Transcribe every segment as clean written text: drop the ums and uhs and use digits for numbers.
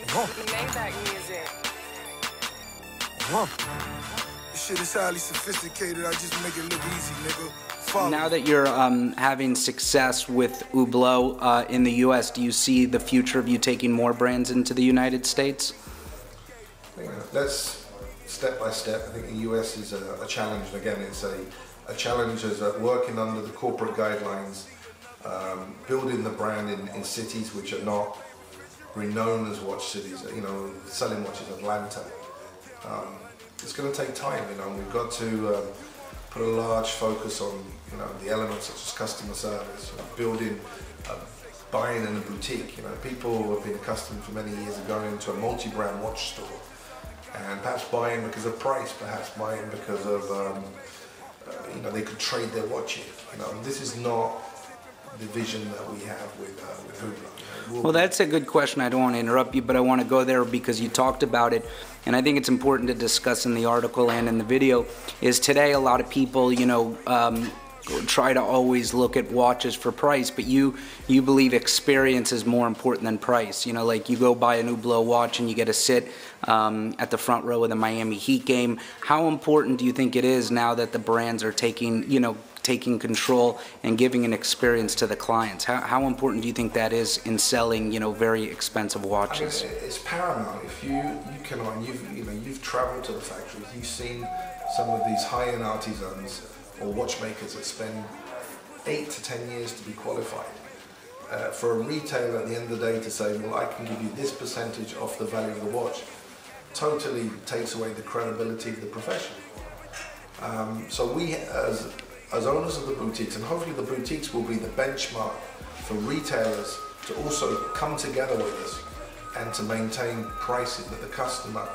Maybach music. This shit is highly sophisticated. I just make it look easy, nigga. Follow. Now that you're having success with Hublot in the U.S., do you see the future of you taking more brands into the United States? Let's step by step. I think the US is a challenge, and again, it's a challenge as working under the corporate guidelines, building the brand in cities which are not renowned as watch cities. You know, selling watches, Atlanta. It's going to take time. You know, we've got to put a large focus on the elements such as customer service, building. Buying in a boutique. You know, people have been accustomed for many years of going into a multi-brand watch store and perhaps buying because of price, perhaps buying because of they could trade their watches. You know, this is not the vision that we have with Hublot. Well, that's a good question. I don't want to interrupt you, but I want to go there because you talked about it, and I think it's important to discuss in the article and in the video. Is today a lot of people, try to always look at watches for price, but you believe experience is more important than price. You know, like you go buy a Hublot watch and you get to sit at the front row of the Miami Heat game. How important do you think it is now that the brands are taking control and giving an experience to the clients? How important do you think that is in selling, very expensive watches? I mean, it's paramount. If you've traveled to the factories, you've seen some of these high-end artisans or watchmakers that spend 8 to 10 years to be qualified. For a retailer at the end of the day to say, well, I can give you this percentage off the value of the watch, totally takes away the credibility of the profession. So we, as owners of the boutiques, and hopefully the boutiques will be the benchmark for retailers to also come together with us and to maintain pricing that the customer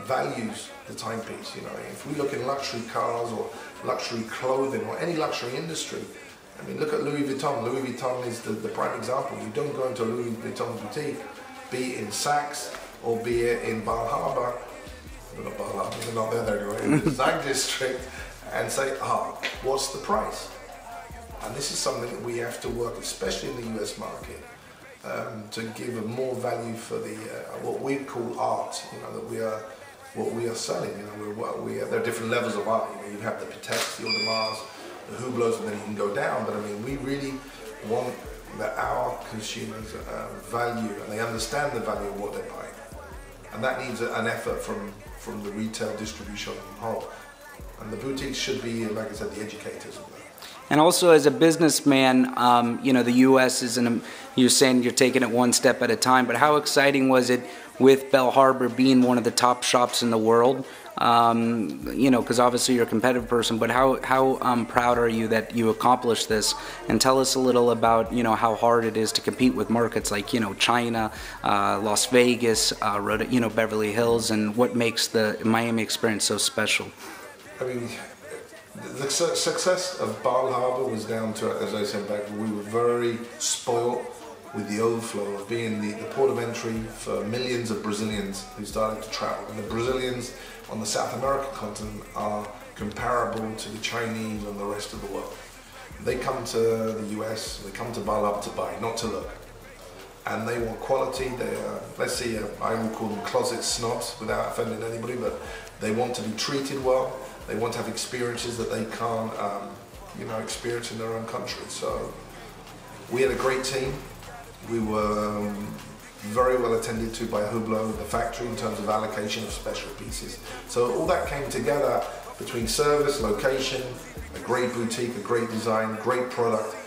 values the timepiece. If we look in luxury cars or luxury clothing or any luxury industry, I mean, look at Louis Vuitton. Louis Vuitton is the prime example. You don't go into a Louis Vuitton boutique, be it in Saks or be it in Bar Harbor, not Bar Harbor, they're not there anyway, in the Zag district, and say, what's the price? And this is something that we have to work, especially in the US market, to give a more value for the what we call art. What we are selling. There are different levels of art. You have the Pateks, the Audemars, the Hublots, and then you can go down. But I mean, we really want that our consumers value and they understand the value of what they're buying, and that needs an effort from the retail distribution on the whole. And the boutiques should be, like I said, the educators of that. And also, as a businessman, the U.S. you're saying you're taking it one step at a time, but how exciting was it with Bell Harbor being one of the top shops in the world? Because obviously you're a competitive person, but how proud are you that you accomplished this? And tell us a little about, how hard it is to compete with markets like, China, Las Vegas, Beverly Hills, and what makes the Miami experience so special? I mean, the success of Bal Harbour was down to, as I said back, we were very spoiled with the overflow of being the port of entry for millions of Brazilians who started to travel. And the Brazilians on the South American continent are comparable to the Chinese and the rest of the world. They come to the US, they come to Bal Harbour to buy, not to look. And they want quality. They are, let's see, I will call them closet snobs without offending anybody, but they want to be treated well. They want to have experiences that they can't, experience in their own country. So we had a great team. We were very well attended to by Hublot, the factory, in terms of allocation of special pieces. So all that came together between service, location, a great boutique, a great design, great product,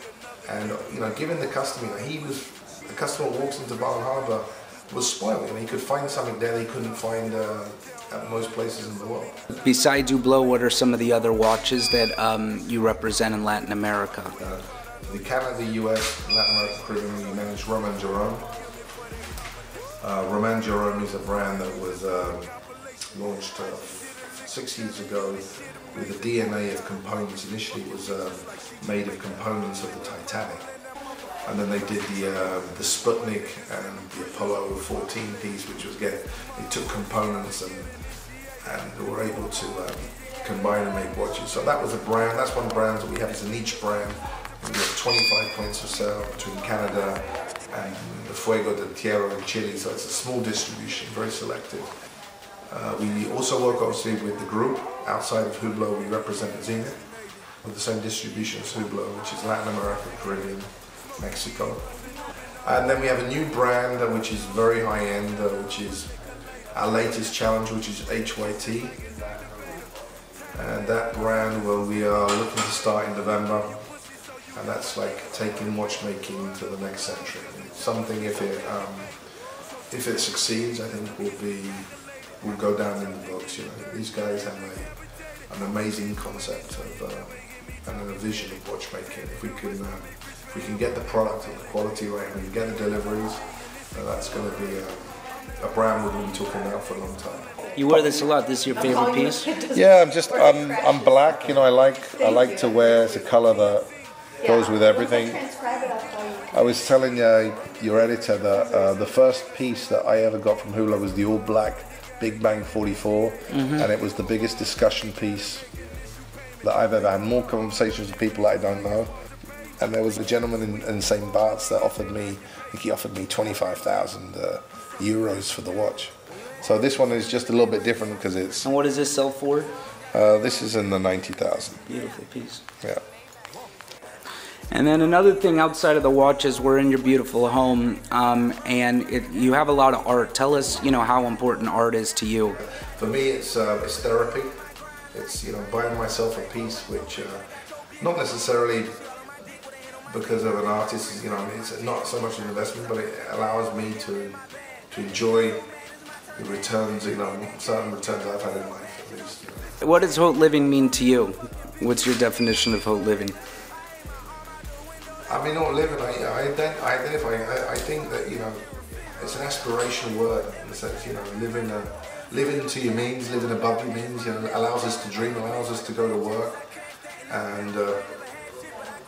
and giving the customer, the customer walks into Bal Harbour was spoiled. He could find something there he couldn't find at most places in the world. Besides Hublot, what are some of the other watches that you represent in Latin America? The Canada, US, Latin America, Caribbean, we manage Romain Jerome. Romain Jerome is a brand that was launched 6 years ago with a DNA of components. Initially it was made of components of the Titanic. And then they did the Sputnik and the Apollo 14 piece, which was they took components and were able to combine and make watches. So that was a brand. That's one brand that we have as a niche brand We have 25 points of sale between Canada and the Fuego de Tierra in Chile, so it's a small distribution, very selective. We also work obviously with the group. Outside of Hublot, we represent Zenith with the same distribution as Hublot, which is Latin America, Caribbean, Mexico. And then we have a new brand which is very high-end, which is our latest challenge, which is HYT. And that brand, well, we are looking to start in November. And that's like taking watchmaking to the next century. Something, if it succeeds, I think will go down in the books. You know, these guys have an amazing concept of and a vision of watchmaking. If we can get the product and the quality right, and we get the deliveries, that's going to be a brand we're going to be talking about for a long time. You wear this a lot. This is your favorite piece? Yeah, I'm black. You know, I like to wear. It's a color that goes with everything. I was telling your editor that the first piece that I ever got from Hula was the all black Big Bang 44, and it was the biggest discussion piece that I've ever had. More conversations with people that I don't know. And there was a gentleman in St. Bart's that offered me, I think he offered me 25,000 euros for the watch. So this one is just a little bit different because it's... And what does this sell for? This is in the 90,000. Beautiful piece. Yeah. And then another thing outside of the watches, we're in your beautiful home, and you have a lot of art. Tell us, you know, how important art is to you. For me, it's therapy. It's, you know, buying myself a piece which, not necessarily because of an artist, you know, it's not so much an investment, but it allows me to enjoy the returns, you know, certain returns I've had in life, at least. You know. What does haute living mean to you? What's your definition of haute living? I mean, haute living, I identify, I think that, you know, it's an aspirational word in the sense, you know, living to your means, living above your means, you know, allows us to dream, allows us to go to work and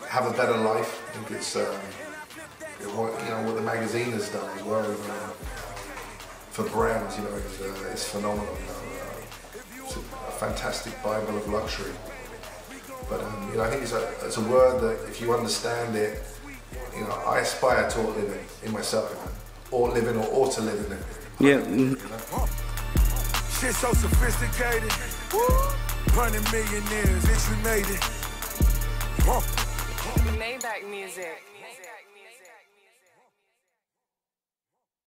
have a better life. I think it's, what the magazine has done as well, you know, for brands, you know, it's phenomenal. You know, it's a fantastic Bible of luxury. But you know, I think it's a word that if you understand it, you know, I aspire to living in myself, you know, or living or ought to live in it. Yeah. You know? Shit so sophisticated. 100 millionaires, it's we made it. Maybach music.